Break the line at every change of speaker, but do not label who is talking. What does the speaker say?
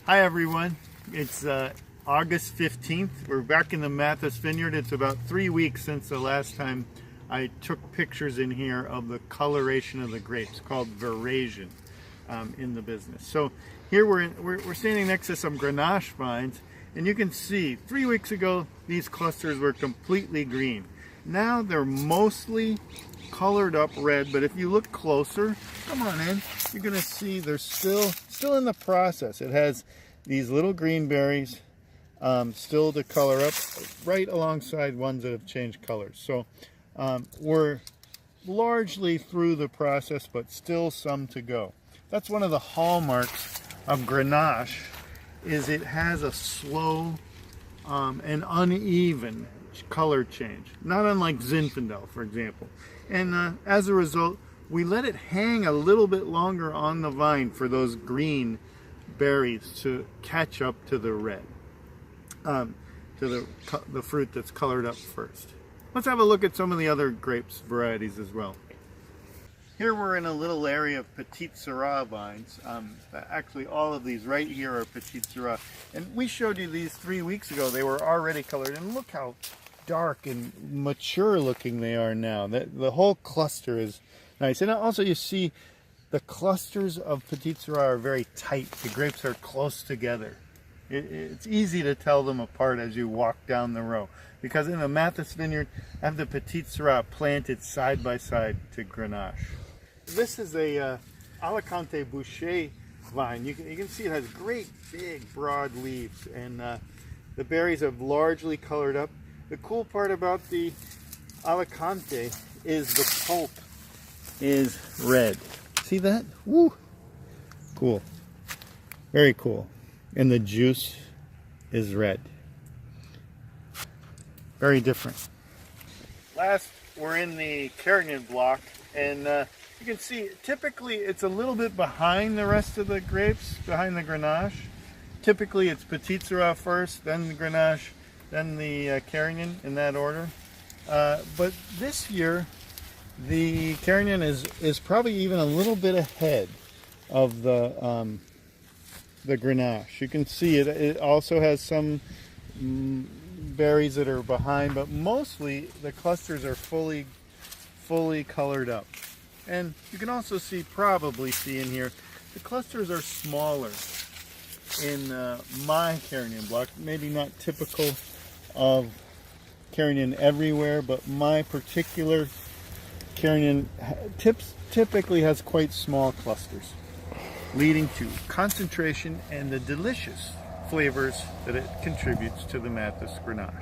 Hi everyone, it's August 15th. We're back in the Mathis Vineyard. It's about 3 weeks since the last time I took pictures in here of the coloration of the grapes, called Véraison in the business. So here we're standing next to some Grenache vines, and you can see 3 weeks ago these clusters were completely green. Now they're mostly colored up red, but if you look closer, come on in, you're gonna see they're still in the process. It has these little green berries still to color up right alongside ones that have changed colors. So we're largely through the process, but still some to go. That's one of the hallmarks of Grenache, is it has a slow and uneven color change, not unlike Zinfandel, for example. And as a result, we let it hang a little bit longer on the vine for those green berries to catch up to the red, to the fruit that's colored up first. Let's have a look at some of the other grapes varieties as well. Here we're in a little area of Petite Sirah vines. Actually, all of these right here are Petite Sirah. And we showed you these 3 weeks ago. They were already colored, and look how dark and mature looking they are now. The whole cluster is nice. And also you see the clusters of Petite Sirah are very tight. The grapes are close together. It's easy to tell them apart as you walk down the row, because in the Mathis Vineyard, I have the Petite Sirah planted side by side to Grenache. This is a Alicante Boucher vine. You can see it has great big broad leaves, and the berries are largely colored up. The cool part about the Alicante is the pulp is red. See that? Woo! Cool. Very cool. And the juice is red. Very different. Last, we're in the Carignan block, and you can see typically it's a little bit behind the rest of the grapes, behind the Grenache. Typically it's Petite Sirah first, then the Grenache, then the Carignan, in that order. But this year, the Carignan is probably even a little bit ahead of the Grenache. You can see it also has some berries that are behind, but mostly the clusters are fully colored up. And you can also probably see in here, the clusters are smaller in my Carignan block. Maybe not typical of Carignan everywhere, but my particular Carignan typically has quite small clusters, leading to concentration and the delicious flavors that it contributes to the Mathis Grenache.